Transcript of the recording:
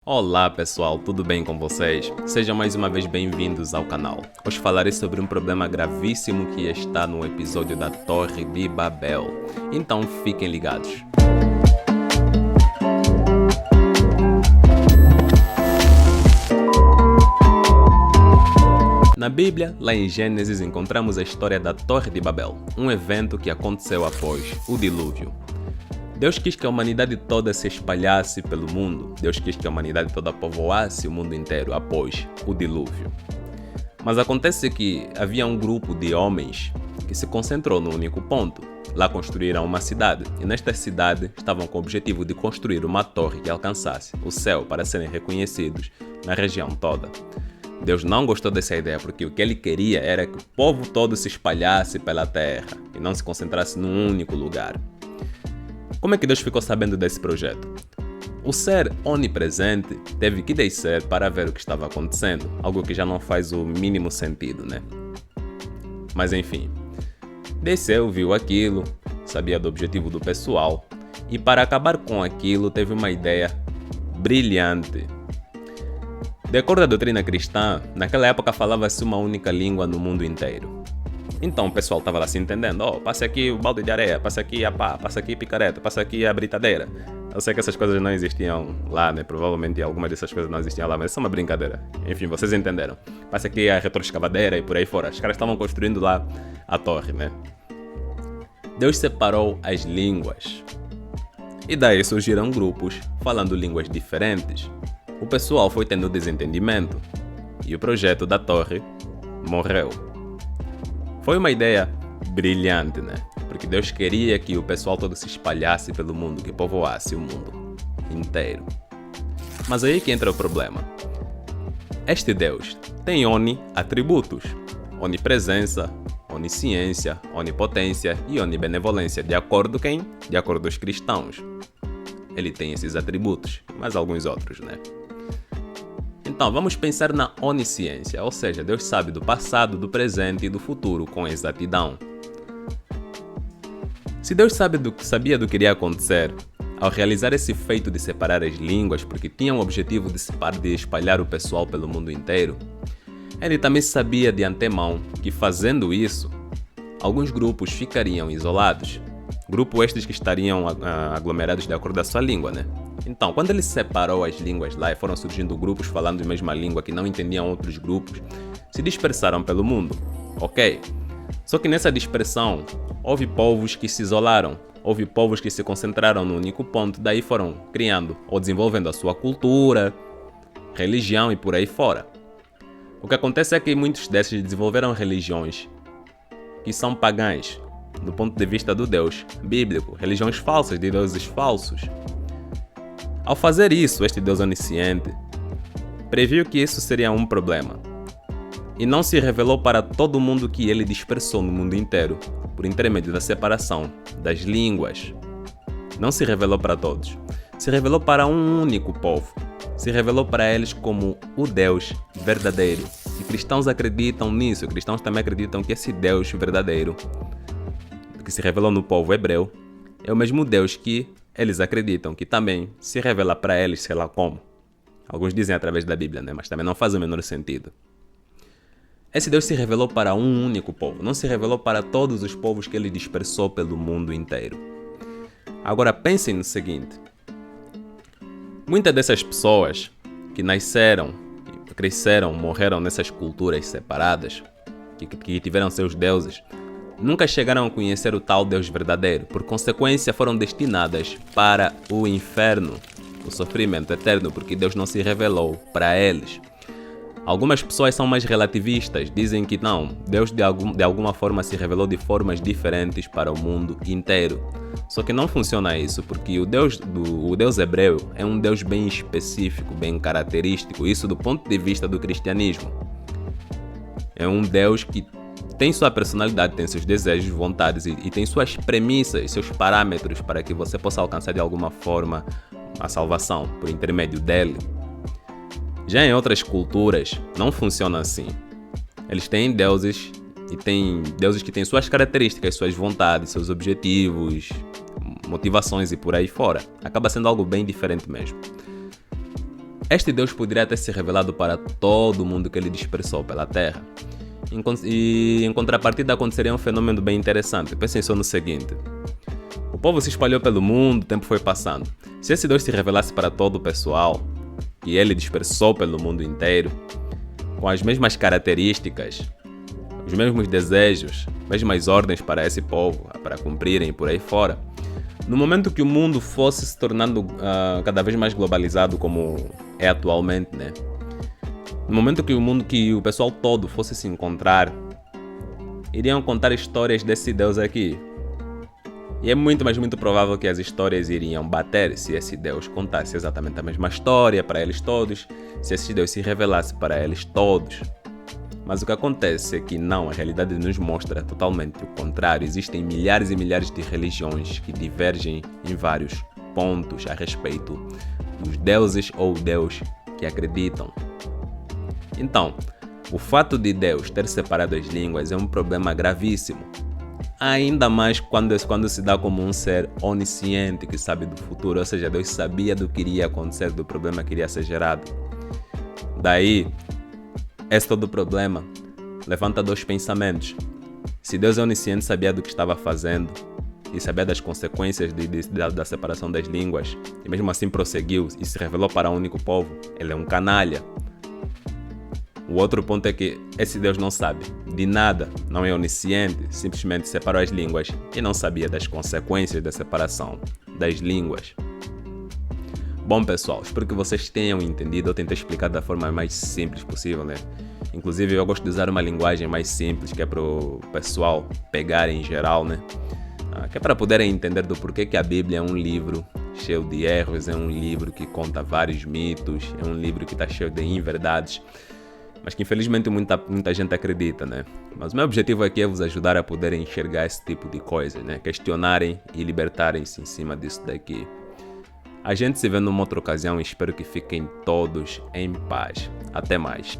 Olá pessoal, tudo bem com vocês? Sejam mais uma vez bem-vindos ao canal. Hoje falarei sobre um problema gravíssimo que está no episódio da Torre de Babel. Então fiquem ligados. Na Bíblia, lá em Gênesis, encontramos a história da Torre de Babel, um evento que aconteceu após o dilúvio. Deus quis que a humanidade toda se espalhasse pelo mundo. Deus quis que a humanidade toda povoasse o mundo inteiro após o dilúvio. Mas acontece que havia um grupo de homens que se concentrou num único ponto. Lá construíram uma cidade, e nesta cidade estavam com o objetivo de construir uma torre que alcançasse o céu para serem reconhecidos na região toda. Deus não gostou dessa ideia, porque o que ele queria era que o povo todo se espalhasse pela terra e não se concentrasse num único lugar. Como é que Deus ficou sabendo desse projeto? O ser onipresente teve que descer para ver o que estava acontecendo, algo que já não faz o mínimo sentido, né? Mas enfim, desceu, viu aquilo, sabia do objetivo do pessoal e para acabar com aquilo teve uma ideia brilhante. De acordo com a doutrina cristã, naquela época falava-se uma única língua no mundo inteiro. Então o pessoal estava lá se entendendo, passa aqui o balde de areia, passa aqui a pá, passa aqui a picareta, passa aqui a britadeira. Eu sei que essas coisas não existiam lá, né? Provavelmente algumas dessas coisas não existiam lá, mas é só uma brincadeira. Enfim, vocês entenderam. Passa aqui a retroescavadeira e por aí fora. Os caras estavam construindo lá a torre, né? Deus separou as línguas. E daí surgiram grupos falando línguas diferentes. O pessoal foi tendo desentendimento. E o projeto da torre morreu. Foi uma ideia brilhante, né? Porque Deus queria que o pessoal todo se espalhasse pelo mundo, que povoasse o mundo inteiro. Mas aí que entra o problema. Este Deus tem atributos: onipresença, onisciência, onipotência e onibenevolência. De acordo com quem? De acordo com os cristãos. Ele tem esses atributos, mas alguns outros, né? Então, vamos pensar na onisciência, ou seja, Deus sabe do passado, do presente e do futuro com exatidão. Se Deus sabia do que iria acontecer, ao realizar esse feito de separar as línguas, porque tinha o objetivo de espalhar o pessoal pelo mundo inteiro, ele também sabia de antemão que fazendo isso, alguns grupos ficariam isolados. Grupos estes que estariam aglomerados de acordo com a sua língua, né? Então, quando ele separou as línguas lá e foram surgindo grupos falando a mesma língua que não entendiam outros grupos, se dispersaram pelo mundo, ok? Só que nessa dispersão, houve povos que se isolaram, houve povos que se concentraram num único ponto, daí foram criando ou desenvolvendo a sua cultura, religião e por aí fora. O que acontece é que muitos desses desenvolveram religiões que são pagãs, do ponto de vista do Deus bíblico, religiões falsas, de deuses falsos. Ao fazer isso, este Deus onisciente previu que isso seria um problema e não se revelou para todo mundo que ele dispersou no mundo inteiro, por intermédio da separação das línguas. Não se revelou para todos, se revelou para um único povo, se revelou para eles como o Deus verdadeiro. E cristãos acreditam nisso, cristãos também acreditam que esse Deus verdadeiro, que se revelou no povo hebreu, é o mesmo Deus que eles acreditam que também se revela para eles, sei lá como. Alguns dizem através da Bíblia, né? Mas também não faz o menor sentido. Esse Deus se revelou para um único povo, não se revelou para todos os povos que ele dispersou pelo mundo inteiro. Agora pensem no seguinte. Muitas dessas pessoas que nasceram, cresceram, morreram nessas culturas separadas, que tiveram seus deuses, nunca chegaram a conhecer o tal Deus verdadeiro, por consequência foram destinadas para o inferno, o sofrimento eterno, porque Deus não se revelou para eles. Algumas pessoas são mais relativistas, dizem que não, Deus de alguma forma se revelou de formas diferentes para o mundo inteiro. Só que não funciona isso, porque o Deus hebreu é um Deus bem específico, bem característico, isso do ponto de vista do cristianismo. É um Deus que tem sua personalidade, tem seus desejos, vontades e tem suas premissas, seus parâmetros para que você possa alcançar de alguma forma a salvação por intermédio dele. Já em outras culturas, não funciona assim. Eles têm deuses e têm deuses que têm suas características, suas vontades, seus objetivos, motivações e por aí fora. Acaba sendo algo bem diferente mesmo. Este Deus poderia ter se revelado para todo mundo que ele dispersou pela terra. E em contrapartida aconteceria um fenômeno bem interessante. Pensem só no seguinte: o povo se espalhou pelo mundo, o tempo foi passando. Se esse Deus se revelasse para todo o pessoal, e ele dispersou pelo mundo inteiro, com as mesmas características, os mesmos desejos, mesmas ordens para esse povo, para cumprirem por aí fora, no momento que o mundo fosse se tornando cada vez mais globalizado como é atualmente, né? No momento que o pessoal todo fosse se encontrar, iriam contar histórias desse Deus aqui. E é muito, mas muito provável que as histórias iriam bater se esse Deus contasse exatamente a mesma história para eles todos, se esse Deus se revelasse para eles todos. Mas o que acontece é que não, a realidade nos mostra totalmente o contrário. Existem milhares e milhares de religiões que divergem em vários pontos a respeito dos deuses ou Deus que acreditam. Então, o fato de Deus ter separado as línguas é um problema gravíssimo. Ainda mais quando se dá como um ser onisciente que sabe do futuro, ou seja, Deus sabia do que iria acontecer, do problema que iria ser gerado. Daí, esse todo o problema levanta dois pensamentos. Se Deus é onisciente, sabia do que estava fazendo e sabia das consequências da separação das línguas, e mesmo assim prosseguiu e se revelou para um único povo, ele é um canalha. O outro ponto é que esse Deus não sabe de nada, não é onisciente, simplesmente separou as línguas e não sabia das consequências da separação das línguas. Bom pessoal, espero que vocês tenham entendido. Eu tentei explicar da forma mais simples possível, né? Inclusive eu gosto de usar uma linguagem mais simples, que é para o pessoal pegar em geral, né? Que é para poderem entender do porquê que a Bíblia é um livro cheio de erros, é um livro que conta vários mitos, é um livro que está cheio de inverdades, mas que infelizmente muita gente acredita, né? Mas o meu objetivo aqui é vos ajudar a poderem enxergar esse tipo de coisas, né? Questionarem e libertarem-se em cima disso daqui. A gente se vê numa outra ocasião e espero que fiquem todos em paz. Até mais.